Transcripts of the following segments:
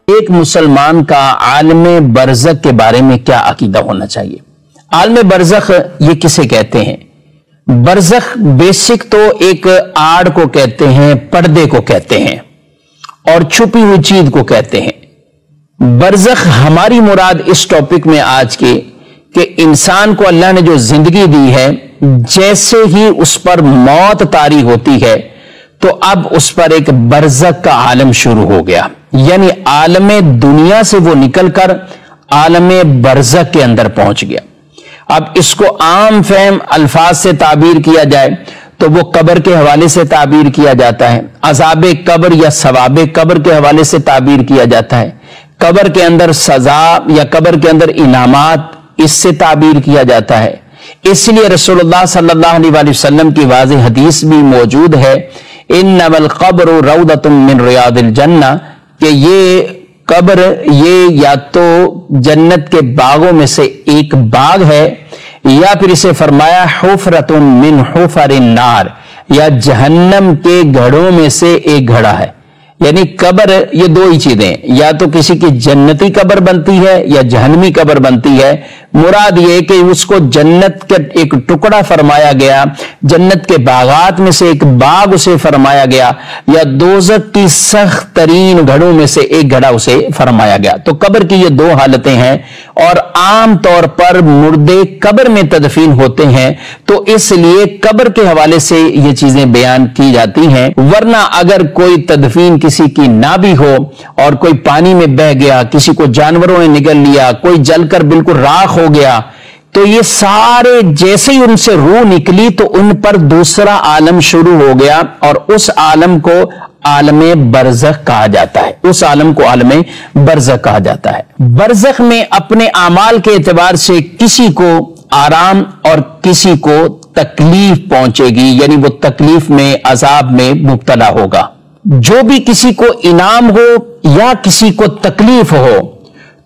एक मुसलमान का आलम बरज़ख के बारे में क्या अकीदा होना चाहिए? आलम बरज़ख ये किसे कहते हैं? बरज़ख बेसिक तो एक आड़ को कहते हैं, पर्दे को कहते हैं और छुपी हुई चीज को कहते हैं। बरज़ख हमारी मुराद इस टॉपिक में आज के कि इंसान को अल्लाह ने जो जिंदगी दी है, जैसे ही उस पर मौत तारी होती है तो अब उस पर एक बरज़ख का आलम शुरू हो गया, यानी आलम दुनिया से वो निकलकर आलम बरज़ख के अंदर पहुंच गया। अब इसको आम फहम अल्फाज से ताबीर किया जाए तो वो कब्र के हवाले से ताबीर किया जाता है, अज़ाबे कब्र या सवाबे कब्र के हवाले से ताबीर किया जाता है, कब्र के अंदर सजा या कब्र के अंदर इनामात, इससे ताबीर किया जाता है। इसलिए रसूलुल्लाह सल्लल्लाहु अलैहि वसल्लम की वाज़ेह हदीस भी मौजूद है, इन्नमल क़ब्रु रौदतुम मिन रियादिल जन्ना, कि ये कब्र ये या तो जन्नत के बागों में से एक बाग है, या फिर इसे फरमाया हुफरतुन मिन हुफरिन नार, या जहन्नम के घड़ों में से एक घड़ा है। यानी कब्र ये दो ही चीजें, या तो किसी की जन्नती कब्र बनती है या जहन्नमी कब्र बनती है। मुराद ये कि उसको जन्नत का एक टुकड़ा फरमाया गया, जन्नत के बागात में से एक बाग उसे फरमाया गया, या दोज़ख की सख्त तरीन घड़ों में से एक घड़ा उसे फरमाया गया। तो कब्र की ये दो हालतें हैं और आम तौर पर मुर्दे कब्र में तदफीन होते हैं, तो इसलिए कब्र के हवाले से ये चीजें बयान की जाती हैं। वरना अगर कोई तदफीन किसी की ना भी हो और कोई पानी में बह गया, किसी को जानवरों ने निगल लिया, कोई जलकर बिल्कुल राख हो गया, तो ये सारे जैसे ही उनसे रूह निकली तो उन पर दूसरा आलम शुरू हो गया और उस आलम को आलम बरज़ख कहा जाता है। उस आलम को आलम बरज़ख कहा जाता है। बरज़ख में अपने आमाल के एतबार से किसी को आराम और किसी को तकलीफ पहुंचेगी, यानी वो तकलीफ में, अजाब में मुब्तला होगा। जो भी किसी को इनाम हो या किसी को तकलीफ हो,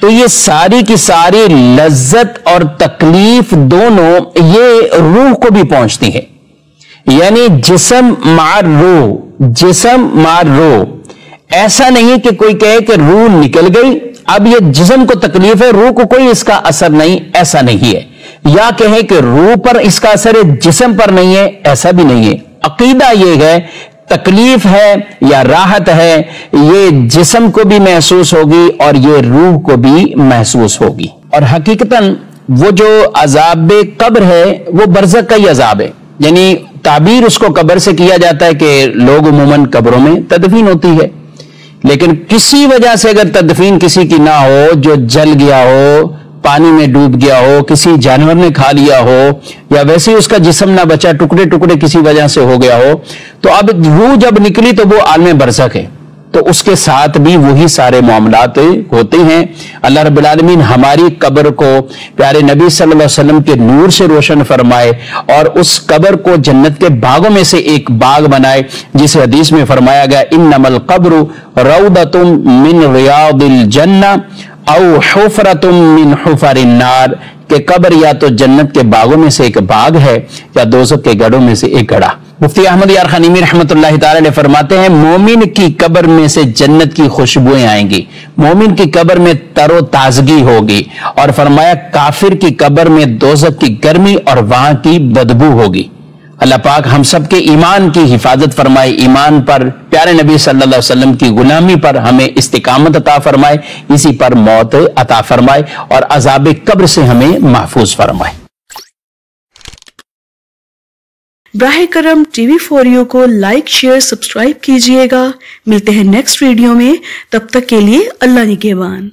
तो ये सारी की सारी लज्जत और तकलीफ दोनों ये रूह को भी पहुंचती है। यानी जिस्म मार रूह, जिस्म मार रूह। ऐसा नहीं कि कोई कहे कि रूह निकल गई, अब ये जिस्म को तकलीफ है, रूह को कोई इसका असर नहीं, ऐसा नहीं है। या कहे कि रूह पर इसका असर है, जिस्म पर नहीं है, ऐसा भी नहीं है। अकीदा ये है तकलीफ है या राहत है, ये जिस्म को भी महसूस होगी और ये रूह को भी महसूस होगी। और हकीकतन वो जो अजाब कब्र है वो बरज़ख का ही अजाब है। यानी ताबीर उसको कब्र से किया जाता है कि लोग उमूमन कब्रों में तदफीन होती है, लेकिन किसी वजह से अगर तदफीन किसी की ना हो, जो जल गया हो, पानी में डूब गया हो, किसी जानवर ने खा लिया हो, या वैसे ही उसका जिस्म ना बचा, टुकड़े टुकड़े किसी वजह से हो गया हो, तो अब रूह जब निकली तो वो आलम बरज़ख है, तो उसके साथ भी वही सारे मामलात होते हैं। अल्लाह रब्बुल आलमीन हमारी कब्र को प्यारे नबी सल्लल्लाहु अलैहि वसल्लम के नूर से रोशन फरमाए और उस कब्र को जन्नत के बागों में से एक बाग बनाए, जिसे हदीस में फरमाया गया, इन्नमल क़ब्रु रौदतुम मिन रियादिल जन्ना औ हुफरतुम मिन हुफरिन नार, कि कब्र या तो जन्नत के बागों में से एक बाग है या दोज़ख के गढ़ों में से एक गढ़ा। मुफ्ती अहमद यार खनीमी रहमतुल्लाहि ताला अलैह फरमाते हैं, मोमिन की कब्र में से जन्नत की खुशबुएं आएंगी, मोमिन की कब्र में तरो ताजगी होगी, और फरमाया काफिर की कब्र में दोज़ख की गर्मी और वहां की बदबू होगी। अल्लाह पाक हम सब के ईमान की हिफाजत फरमाए, ईमान पर, प्यारे नबी सल्लल्लाहु अलैहि वसल्लम की गुलामी पर हमें इस्तिकामत अता फरमाए, इसी पर मौत अता फरमाए और अज़ाब कब्र से हमें महफूज फरमाए। ब्राहे करम टीवी फॉर यू को लाइक, शेयर, सब्सक्राइब कीजिएगा। मिलते हैं नेक्स्ट वीडियो में, तब तक के लिए अल्लाह निगहबान।